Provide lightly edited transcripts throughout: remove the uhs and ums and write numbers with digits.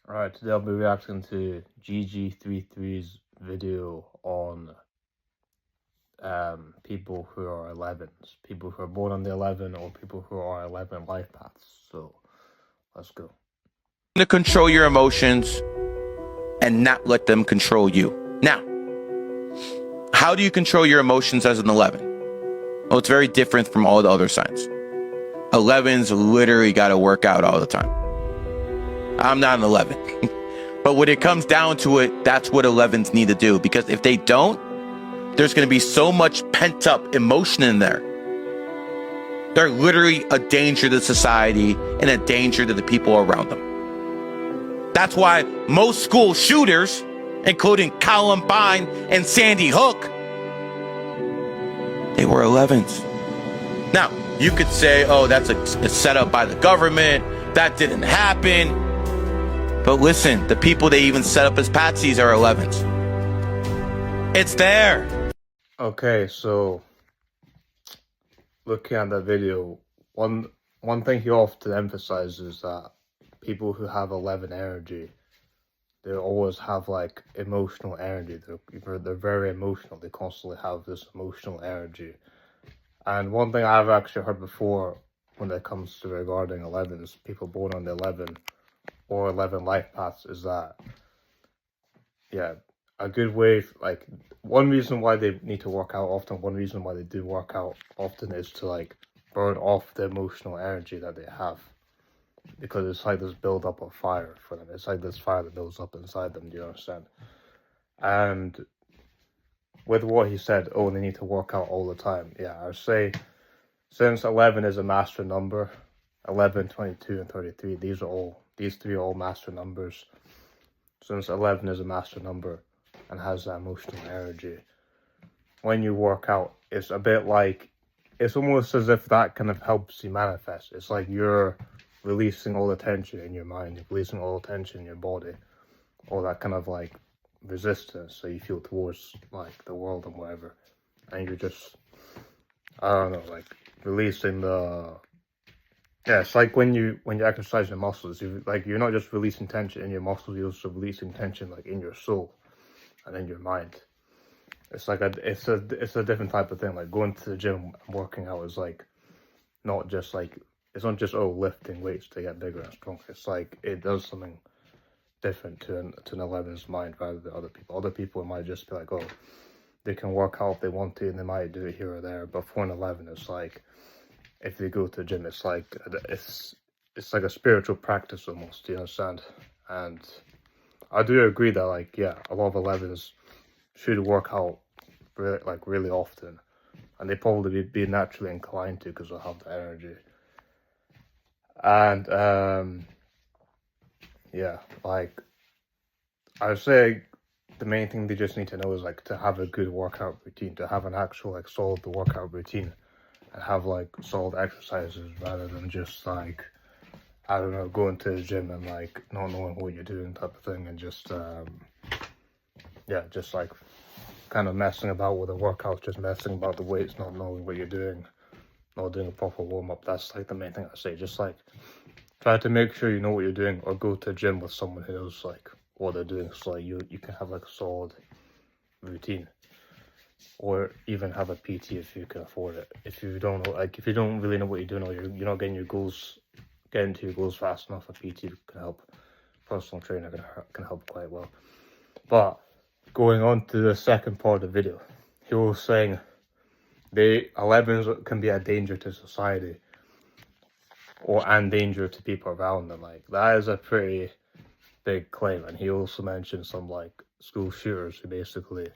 Alright, today I'll be reacting to GG33's video on people who are 11s, people who are born on the 11 or people who are 11 life paths. So let's go. To control your emotions and not let them control you. Now, how do you control your emotions as an 11? Well, it's very different from all the other signs. 11s literally got to work out all the time. I'm not an 11. But when it comes down to it, that's what 11s need to do. Because if they don't, there's going to be so much pent up emotion in there. They're literally a danger to society and a danger to the people around them. That's why most school shooters, including Columbine and Sandy Hook, they were 11s. Now, you could say, oh, that's a setup by the government. That didn't happen. But listen, the people they even set up as patsies are 11s. It's there. Okay, so looking at that video, one thing he often emphasizes that people who have 11 energy, they always have like emotional energy. They're very emotional. They constantly have this emotional energy. And one thing I've actually heard before when it comes to regarding 11s, people born on the 11 or 11 life paths, is that, yeah, a good way, like, one reason why they need to work out often, one reason why they do work out often is to, like, burn off the emotional energy that they have. Because it's like this build up of fire for them. It's like this fire that builds up inside them, do you understand? And with what he said, oh, they need to work out all the time. Yeah, I would say, since 11 is a master number, 11, 22, and 33, these three are all master numbers. Since 11 is a master number and has that emotional energy, when you work out, it's a bit like, it's almost as if that kind of helps you manifest. It's like you're releasing all the tension in your mind, releasing all the tension in your body, all that kind of like resistance that you feel towards like the world and whatever, and you're just, I don't know, like releasing the, yeah, it's like when you exercise your muscles, you're not just releasing tension in your muscles, you're also releasing tension like in your soul and in your mind. It's like it's a different type of thing. Like going to the gym and working out is like not just like, it's not just, oh, lifting weights to get bigger and stronger. It's like it does something different to an 11's mind rather than other people. Other people might just be like, oh, they can work out if they want to and they might do it here or there. But for an 11, it's like, if they go to the gym, it's like it's like a spiritual practice almost, do you understand? And I do agree that, like, yeah, a lot of 11s should work out really often, and they probably be naturally inclined to because they'll have the energy. And yeah, like, I would say the main thing they just need to know is like to have a good workout routine, to have an actual like solid workout routine, and have like solid exercises rather than just like, I don't know, going to the gym and like not knowing what you're doing type of thing, and just yeah, just like kind of messing about with the workouts, just messing about the weights, not knowing what you're doing, not doing a proper warm-up. That's like the main thing I say. Just like try to make sure you know what you're doing, or go to a gym with someone who knows like what they're doing, so like you can have like a solid routine, or even have a PT if you can afford it. If you don't know, like if you don't really know what you're doing, or you're not getting to your goals fast enough, a PT can help. Personal trainer can help quite well. But going on to the second part of the video, he was saying the 11s can be a danger to society, and danger to people around them. Like, that is a pretty big claim. And he also mentioned some like school shooters who basically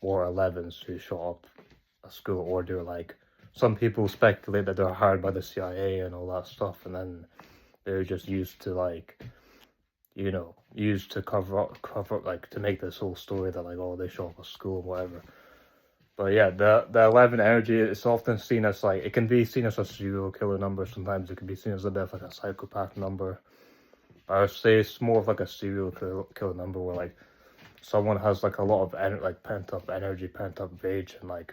were 11s who shot up a school, or they're like, some people speculate that they're hired by the CIA and all that stuff, and then they're just used to like, you know, used to cover up, like, to make this whole story that like, oh, they shot up a school and whatever. But yeah, the 11 energy is often seen as like, it can be seen as a serial killer number. Sometimes it can be seen as a bit of like a psychopath number. I would say it's more of like a serial killer number, where like someone has like a lot of like pent up energy, pent up rage, and like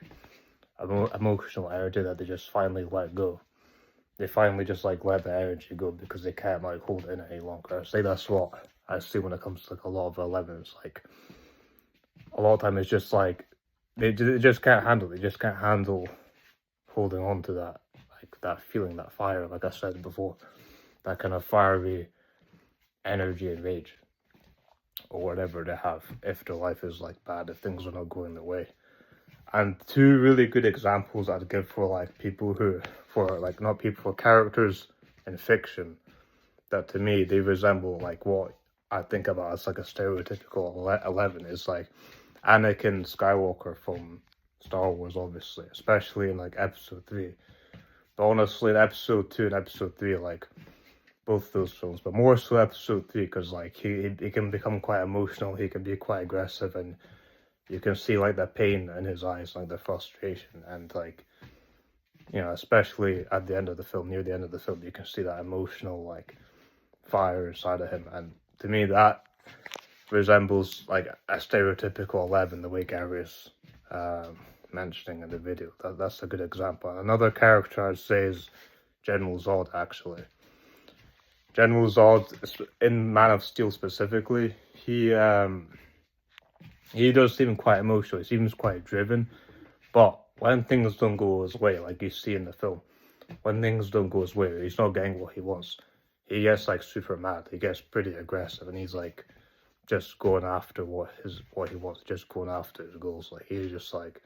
emotional energy that they just finally let go. They finally just like let the energy go because they can't like hold it in any longer. I say that's what I see when it comes to like a lot of 11s. Like a lot of time, it's just like they just can't handle. They just can't handle holding on to that, like that feeling, that fire. Like I said before, that kind of fiery energy and rage, or whatever they have. If their life is like bad, if things are not going their way. And two really good examples I'd give for like people who, for like not people, for characters in fiction, that to me they resemble like what I think about as like a stereotypical 11 is like Anakin Skywalker from Star Wars, obviously, especially in like episode 3. But honestly, in episode 2 and episode 3, like both those films, but more so episode 3, because like he can become quite emotional, he can be quite aggressive, and you can see like the pain in his eyes, like the frustration, and like, you know, especially at the end of the film, near the end of the film, you can see that emotional like fire inside of him. And to me, that resembles like a stereotypical 11, the way Gary's mentioning in the video. That's a good example. Another character I'd say is General Zod, actually. General Zod, in Man of Steel specifically, he does seem quite emotional. He seems quite driven, but when things don't go his way, like you see in the film, when things don't go his way, he's not getting what he wants, he gets like super mad. He gets pretty aggressive, and he's like just going after what he wants, just going after his goals. Like he's just like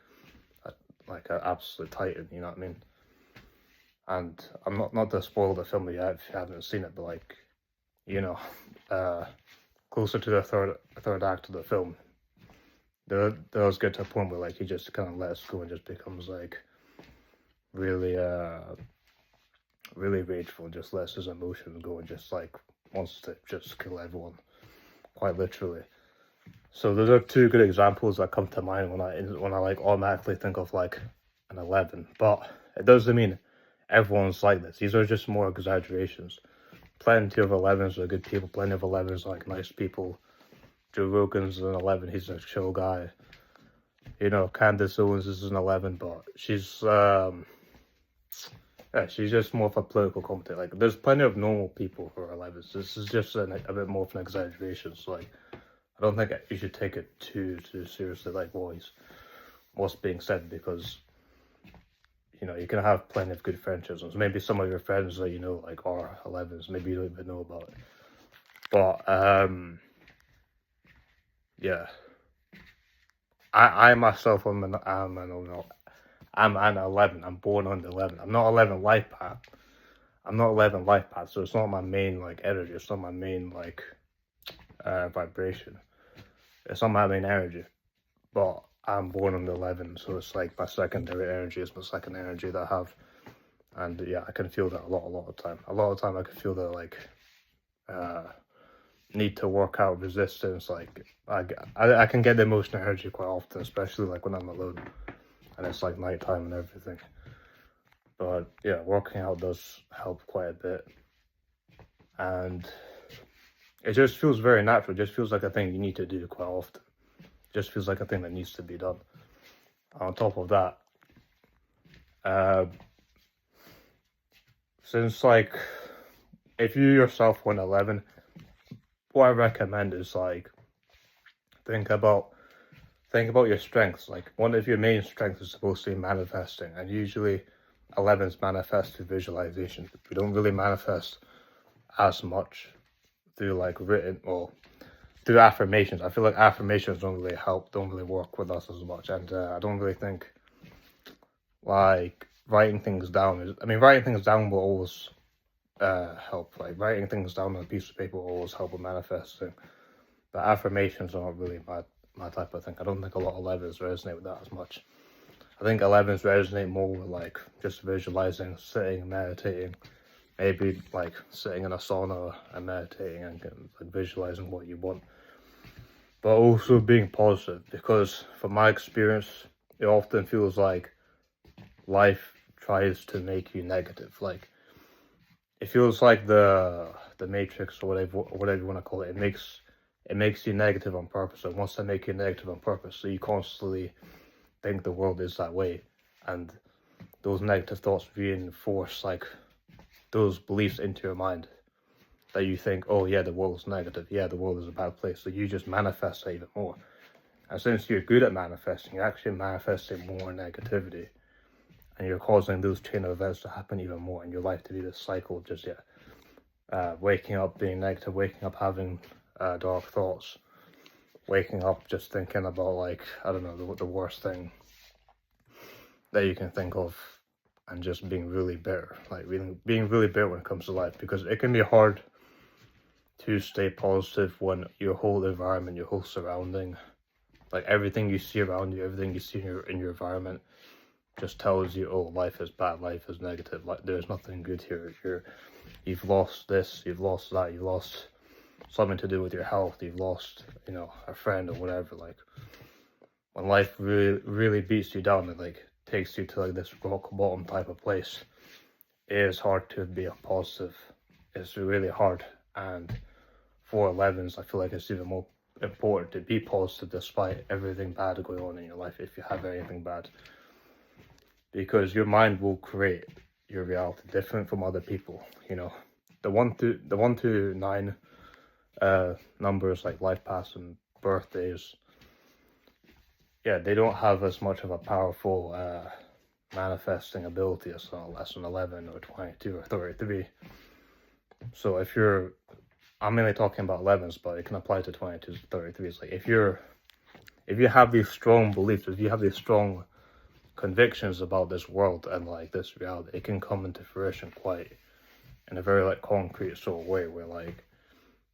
an absolute titan. You know what I mean? And I'm not to spoil the film yet if you haven't seen it, but like, you know, closer to the third act of the film, there does get to a point where like he just kind of lets go and just becomes like really really rageful, just lets his emotions go and just like wants to just kill everyone, quite literally. So those are two good examples that come to mind when I like automatically think of like an 11. But it doesn't mean everyone's like this. These are just more exaggerations. Plenty of 11s are good people. Plenty of 11s are like nice people. Joe Rogan's an 11. He's a chill guy. You know, Candace Owens is an 11, but she's she's just more of a political commentator. Like, there's plenty of normal people who are 11s. This is just a bit more of an exaggeration. So like, I don't think you should take it too seriously, like what's being said, because you know, you can have plenty of good friendships. Maybe some of your friends that you know like are 11s, maybe you don't even know about it. But yeah, I myself am an 11. I'm born on the 11. I'm not 11 Lifepath. I'm not 11 Lifepath, so it's not my main like energy. It's not my main like vibration. It's not my main energy. But I'm born on the 11, so it's like my secondary energy. Is my second energy that I have, and yeah, I can feel that a lot of time. A lot of time I can feel that like need to work out resistance. Like I can get the emotional energy quite often, especially like when I'm alone and it's like nighttime and everything. But yeah, working out does help quite a bit, and it just feels very natural. It just feels like a thing you need to do quite often. It just feels like a thing that needs to be done. On top of that, since like if you yourself want 11, what I recommend is like think about your strengths. Like one of your main strengths is supposed to be manifesting, and usually 11s manifest through visualization. We don't really manifest as much through like written or through affirmations. I feel like affirmations don't really work with us as much, and I don't really think like writing things down writing things down will always help. Like writing things down on a piece of paper will always help with manifesting, but affirmations are not really my type of thing. I don't think a lot of 11s resonate with that as much. I think 11s resonate more with like just visualizing, sitting and meditating, maybe like sitting in a sauna and meditating and like visualizing what you want, but also being positive, because from my experience it often feels like life tries to make you negative. Like it feels like the Matrix or whatever you want to call it. It makes you negative on purpose. It wants to make you negative on purpose, so you constantly think the world is that way, and those negative thoughts reinforce like those beliefs into your mind. that you think, oh yeah, the world's negative, yeah, the world is a bad place, so you just manifest it even more. And since you're good at manifesting, you're actually manifesting more negativity, and you're causing those chain of events to happen even more in your life, to be this cycle of just waking up being negative, waking up having dark thoughts, waking up just thinking about, like, I don't know, the worst thing that you can think of, and just being really bitter, like being really bitter when it comes to life, because it can be hard to stay positive when your whole environment, your whole surrounding, like everything you see around you, everything you see in your environment just tells you, oh, life is bad, life is negative, like there's nothing good here. You've lost this, you've lost that, you've lost something to do with your health, you've lost, you know, a friend or whatever. Like when life really beats you down and like takes you to like this rock bottom type of place, it is hard to be a positive. It's really hard. And for 11s, I feel like it's even more important to be positive despite everything bad going on in your life, if you have anything bad, because your mind will create your reality different from other people. You know, the 1 to 9 numbers, like Lifepath and birthdays, yeah, they don't have as much of a powerful manifesting ability as an 11 or 22 or 33. So if you're, I'm mainly talking about 11s, but it can apply to 22s and 33s. Like if you have these strong beliefs, if you have these strong convictions about this world and like this reality, it can come into fruition quite in a very like concrete sort of way, where like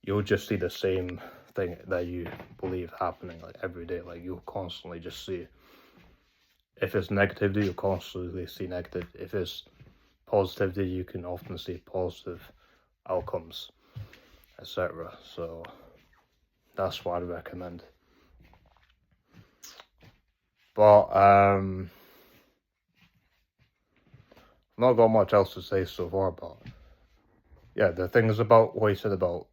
you'll just see the same thing that you believe happening like every day. Like you'll constantly just see, if it's negativity, you'll constantly see negative. If it's positivity, you can often see positive outcomes, etc. So that's what I'd recommend. But not got much else to say so far, but yeah, the things about what you said about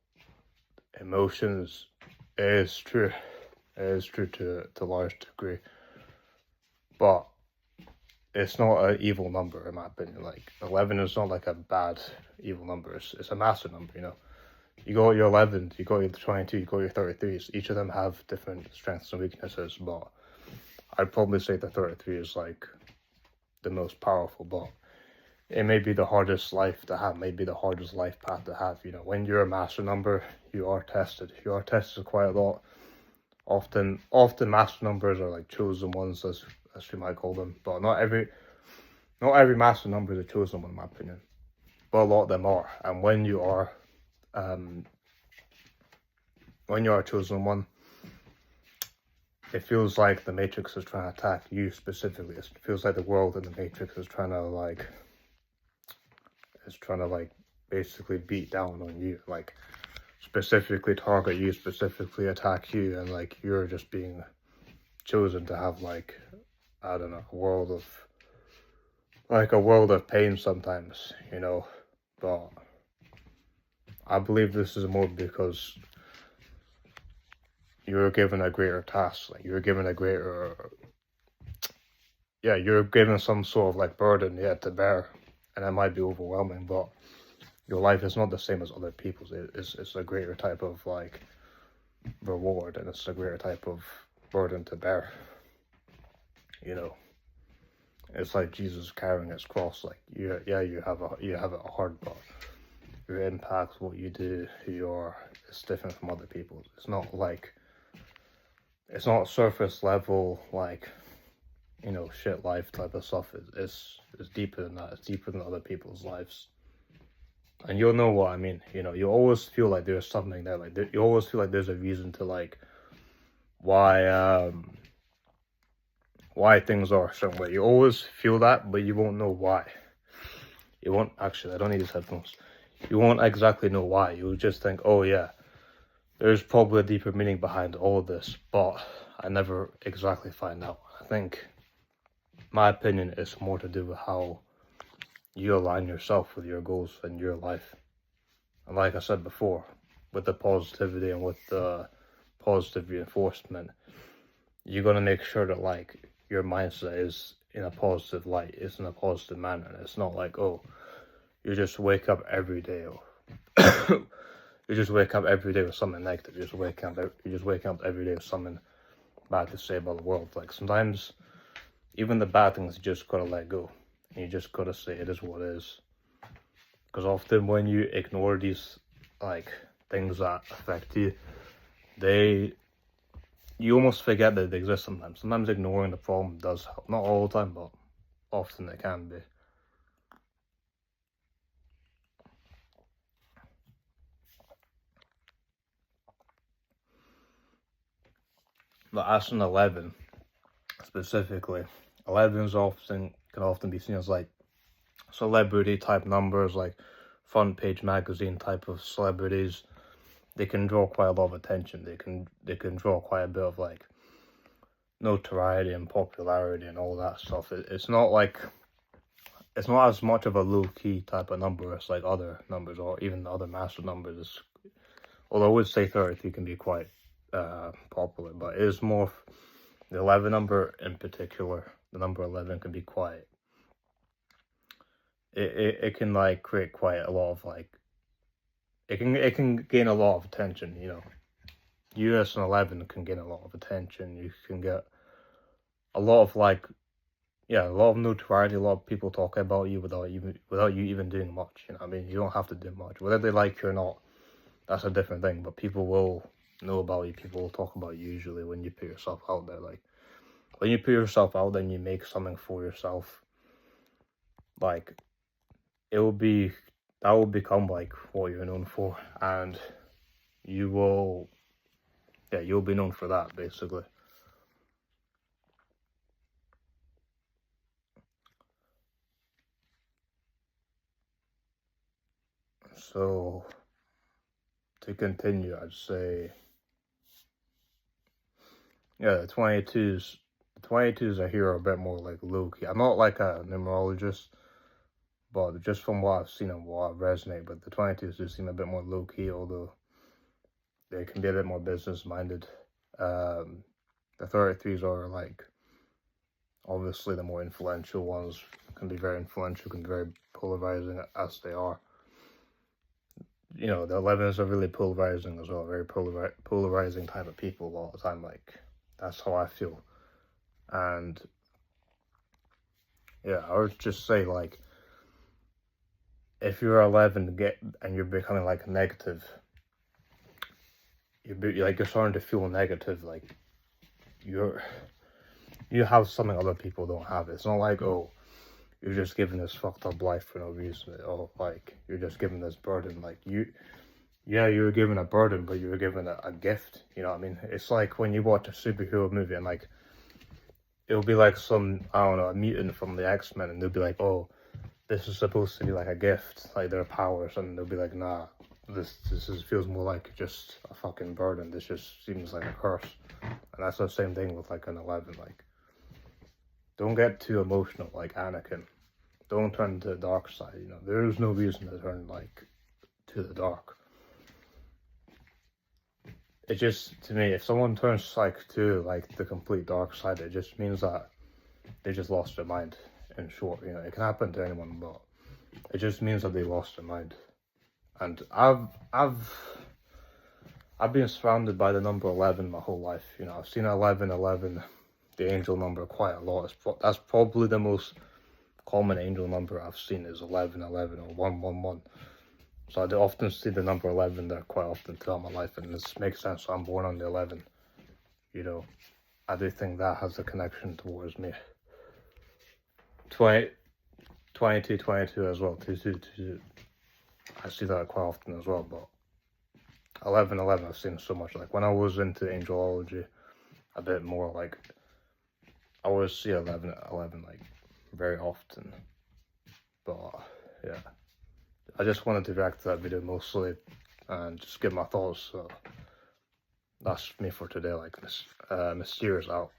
emotions is true. It is true to a large degree, but it's not an evil number in my opinion. Like 11 is not like a bad evil number. It's a massive number. You know, you got your 11, you got your 22, you got your 33s. Each of them have different strengths and weaknesses, but I'd probably say the 33 is like the most powerful. But it may be the hardest life to have, maybe the hardest life path to have. You know, when you're a master number, you are tested. You are tested quite a lot. Often master numbers are like chosen ones, as we might call them. But not every master number is a chosen one, in my opinion. But a lot of them are. And when you are a chosen one, it feels like the Matrix is trying to attack you specifically. It feels like the world in the Matrix is trying to basically beat down on you, like specifically target you, specifically attack you, and like you're just being chosen to have like, I don't know, a world of pain sometimes, you know. But I believe this is more because you're given a greater task, like you're given some sort of like burden to bear, and it might be overwhelming, but your life is not the same as other people's. It's a greater type of like reward, and it's a greater type of burden to bear. You know, it's like Jesus carrying his cross. Like you have it hard, but your impact, what you do, who you are, is different from other people's. It's not surface level, like, you know, shit life type of stuff. It's deeper than that. It's deeper than other people's lives. And you'll know what I mean. You know, you always feel like there's something there. Like you always feel like there's a reason to like why things are a certain way. You always feel that, but you won't know why. You won't actually. I don't need these headphones. You won't exactly know why. You'll just think, oh yeah, there's probably a deeper meaning behind all of this, but I never exactly find out. I think, my opinion, is more to do with how you align yourself with your goals and your life. And like I said before, with the positivity and with the positive reinforcement, you're going to make sure that like your mindset is in a positive light, it's in a positive manner. It's not like, oh, you just wake up every day you just wake up every day with something negative. You just wake up every day with something bad to say about the world. Like sometimes even the bad things you just gotta let go. And you just gotta say it is what it is. Because often when you ignore these like things that affect you, you almost forget that they exist sometimes. Sometimes ignoring the problem does help. Not all the time, but often it can be. But as an 11, specifically, 11s can often be seen as like celebrity type numbers, like front page magazine type of celebrities. They can draw quite a lot of attention. They can draw quite a bit of like notoriety and popularity and all that stuff. It's not as much of a low key type of number as like other numbers or even other massive numbers. Although I would say 33 can be quite popular, but it is more the 11 number in particular. The number 11 can be quite. It can like create quite a lot of like. It can gain a lot of attention. You know, you as an 11 can gain a lot of attention. You can get a lot of like, a lot of notoriety. A lot of people talk about you without you even doing much. You know, I mean, you don't have to do much. Whether they like you or not, that's a different thing. But people will know about you. People will talk about you usually when you put yourself out there. Like when you put yourself out there and you make something for yourself, like that will become like what you're known for, and you'll be known for that basically. So to continue, I'd say the 22s I hear are a bit more like low key. I'm not like a numerologist, but just from what I've seen and what I've resonated with, the 22s do seem a bit more low key, although they can be a bit more business minded. The 33s are like obviously the more influential ones, can be very influential, can be very polarizing as they are. You know, the 11s are really polarizing as well, very polarizing type of people all the time. Like that's how I feel. And I would just say like if you're 11 and you're becoming like negative, you're starting to feel negative, like you have something other people don't have. It's not like, oh, you're just given this fucked up life for no reason, or like you're just given this burden. Like you're given a burden, but you're given a gift. You know what I mean? It's like when you watch a superhero movie and like it'll be like some, I don't know, a mutant from the X-Men, and they'll be like, oh, this is supposed to be like a gift, like their powers, and they'll be like, nah, this feels more like just a fucking burden. This just seems like a curse. And that's the same thing with like an 11. Like, don't get too emotional like Anakin. Don't turn to the dark side. You know, there is no reason to turn like to the dark. It just, to me, if someone turns like to like the complete dark side, it just means that they just lost their mind. In short, you know, it can happen to anyone, but it just means that they lost their mind. And I've been surrounded by the number 11 my whole life. You know, I've seen 11, the angel number, quite a lot. That's probably the most common angel number I've seen is 11 or 111. So I do often see the number 11 there quite often throughout my life, and this makes sense. So I'm born on the 11. You know, I do think that has a connection towards me. 22 as well. 2. I see that quite often as well, but 11 I've seen so much. Like when I was into angelology a bit more, like I always see 11 like very often. But yeah, I just wanted to react to that video mostly and just give my thoughts. So that's me for today. Like Mysterious out.